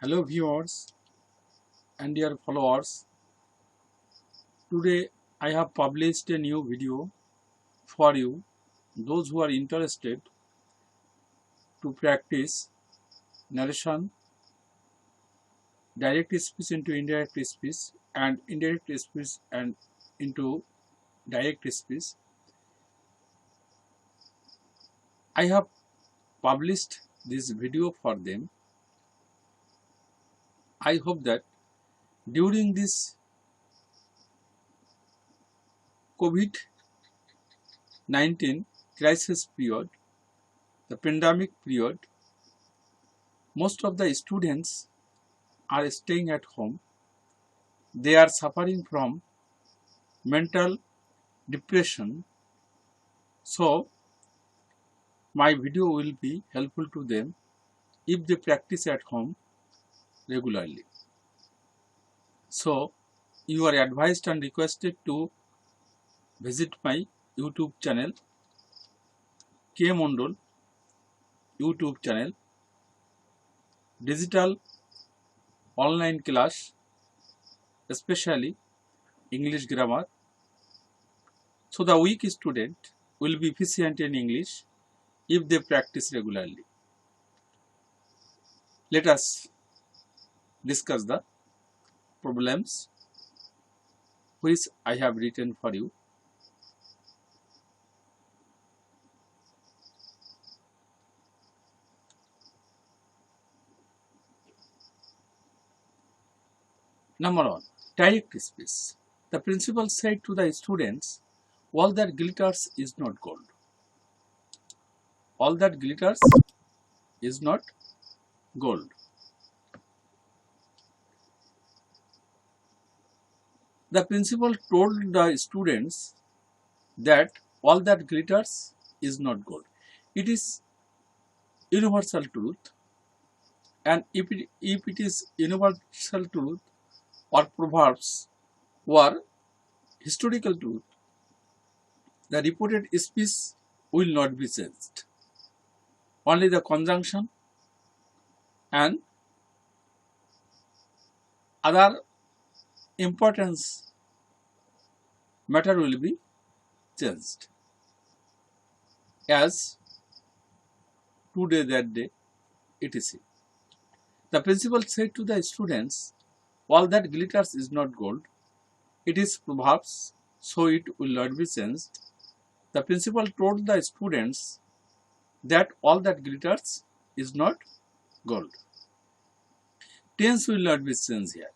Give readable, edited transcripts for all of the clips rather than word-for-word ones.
Hello viewers and dear followers. Today I have published a new video for you, those who are interested to practice narration, direct speech into indirect speech and indirect speech and into direct speech. I have published this video for them. I hope that during this COVID-19 crisis period, the pandemic period, most of the students are staying at home. They are suffering from mental depression. So, my video will be helpful to them if they practice at home regularly. So, you are advised and requested to visit my YouTube channel, K Mondol YouTube channel, digital online class, especially English grammar. So, the weak student will be efficient in English if they practice regularly. Let us discuss the problems which I have written for you. Number 1. Direct speech. The principal said to the students, all that glitters is not gold. All that glitters is not gold. The principal told the students that all that glitters is not gold. It is universal truth, and if it is universal truth or proverbs or historical truth, the reported speech will not be changed. Only the conjunction and other importance matter will be changed, as today, that day, etc. The principal said to the students, all that glitters is not gold. It is proverbs, so it will not be changed. The principal told the students that all that glitters is not gold. Tense will not be changed here.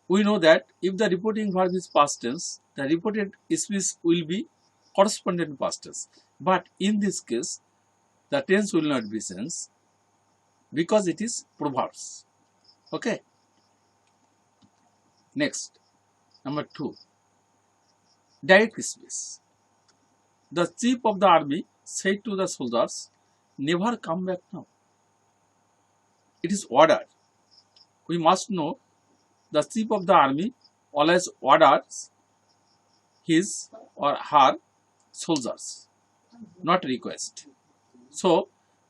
We know that if the reporting verb is past tense, the reported speech will be correspondent past tense. But in this case, the tense will not be changed because it is proverbs. Okay. Next, number 2. Direct speech. The chief of the army said to the soldiers, never come back now. It is ordered. We must know the chief of the army always orders his or her soldiers, not request. So,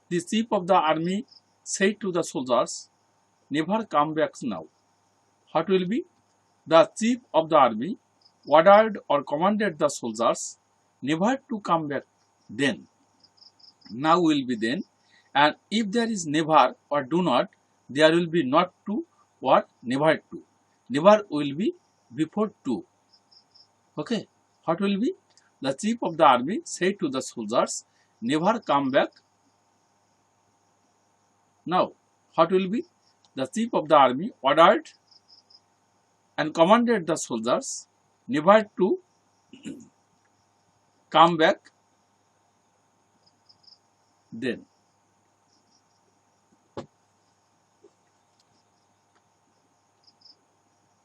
the chief of the army said to the soldiers, never come back now. What will be? The chief of the army ordered or commanded the soldiers never to come back then. Now will be then, and if there is never or do not, there will be not to or never to. Never will be before to. Okay. What will be? The chief of the army said to the soldiers, never come back now. What will be? The chief of the army ordered and commanded the soldiers never to come back then.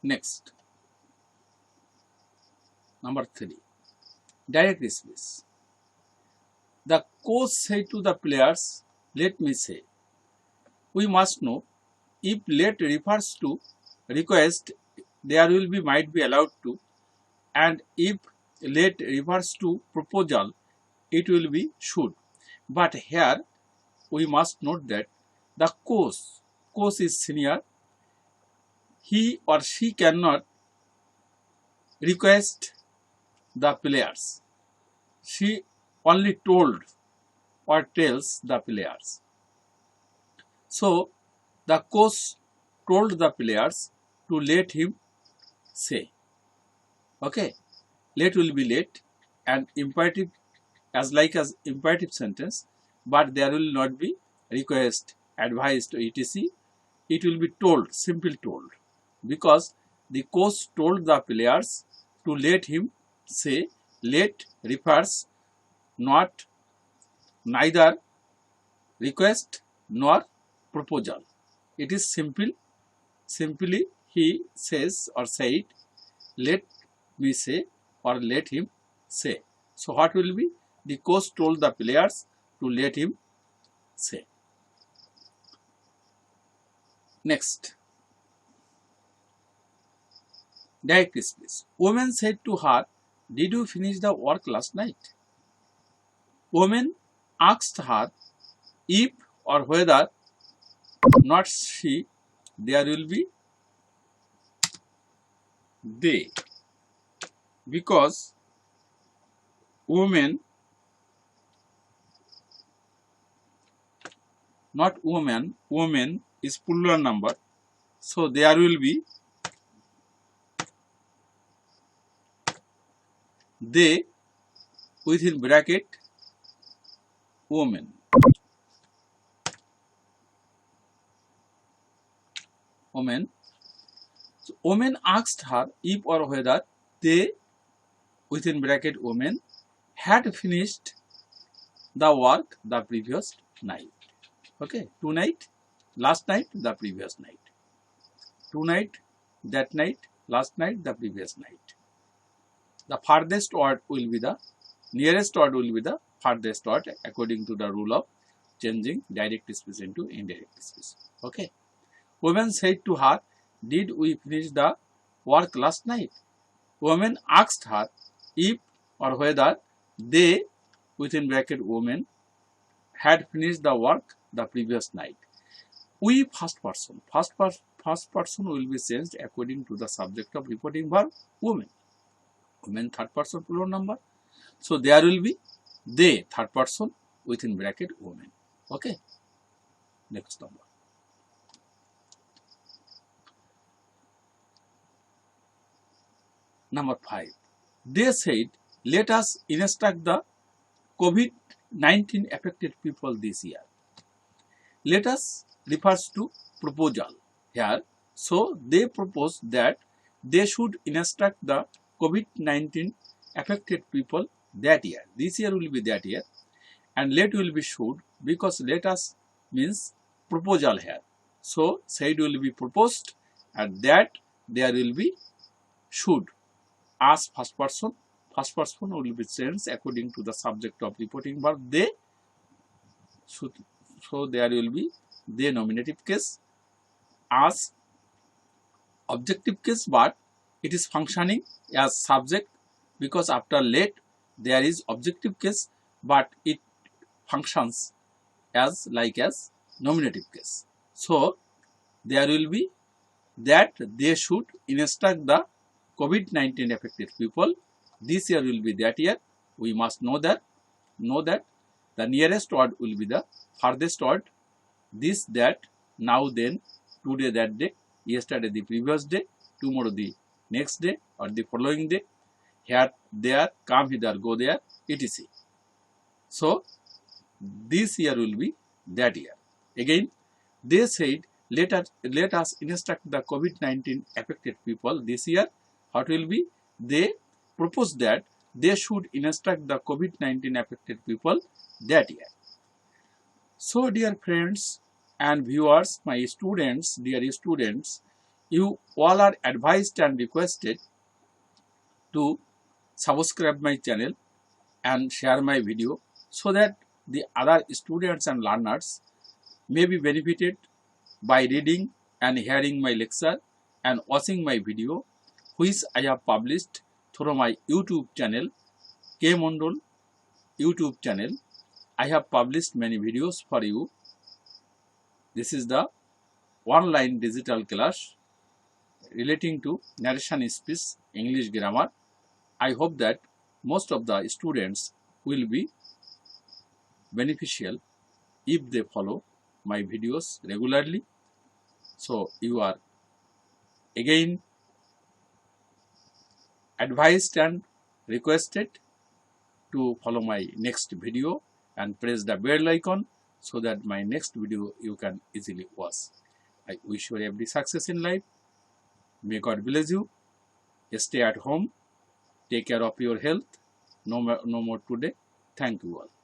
Next, number 3, direct speech. The coach said to the players, let me say, we must know if let refers to request, there will be might be allowed to, and if let refers to proposal, it will be should. But here we must note that the coach is senior, he or she cannot request the players. She only told or tells the players. So the coach told the players to let him say. Okay, let will be let and imperative as imperative sentence, but there will not be request, advised, etc. It will be told, simple told, because the coach told the players to let him say. Let refers not neither request nor proposal. It is simply he says or said, let me say or let him say. So what will be? The coach told the players to let him say. Next, direct speech. Woman said to her, did you finish the work last night? Woman asked her if or whether, not she, there will be they, because woman, not woman, woman is plural number, so there will be they within bracket woman. Woman. So woman asked her if or whether they within bracket woman had finished the work the previous night. Okay, tonight, last night, the previous night. Tonight, that night, last night, the previous night. The farthest word will be the nearest word will be the farthest word according to the rule of changing direct speech into indirect speech. Okay. Woman said to her, did we finish the work last night? Woman asked her if or whether they within bracket woman had finished the work the previous night. We first person will be changed according to the subject of reporting verb woman. Women third person plural number. So there will be they third person within bracket woman. Okay. Next number. Number 5. They said, let us instruct the COVID-19 affected people this year. Let us refers to proposal here. So they propose that they should instruct the COVID-19 affected people that year. This year will be that year. And let will be should, because let us means proposal here. So said will be proposed, and that there will be should. As first person will be changed according to the subject of reporting verb they. So there will be they nominative case as objective case, but it is functioning as subject, because after let there is objective case, but it functions as nominative case. So there will be that they should instruct the COVID-19 affected people. This year will be that year. We must know that the nearest word will be the farthest word. This, that, now, then, today, that day, yesterday, the previous day, tomorrow, the next day, or the following day, here, there, come hither, go there, etc. So this year will be that year. Again, they said, let us instruct the COVID-19 affected people this year. What will be? They propose that they should instruct the COVID-19 affected people that year. So dear friends and viewers, my students, dear students, You all are advised and requested to subscribe my channel and share my video so that the other students and learners may be benefited by reading and hearing my lecture and watching my video which I have published through my YouTube channel, K Mondol YouTube channel. I have published many videos for you. This is the online digital class relating to narration speech, English grammar. I hope that most of the students will be beneficial if they follow my videos regularly. So you are again advised and requested to follow my next video and press the bell icon so that my next video you can easily watch. I wish you every success in life. May God bless you. Stay at home. Take care of your health. No more today. Thank you all.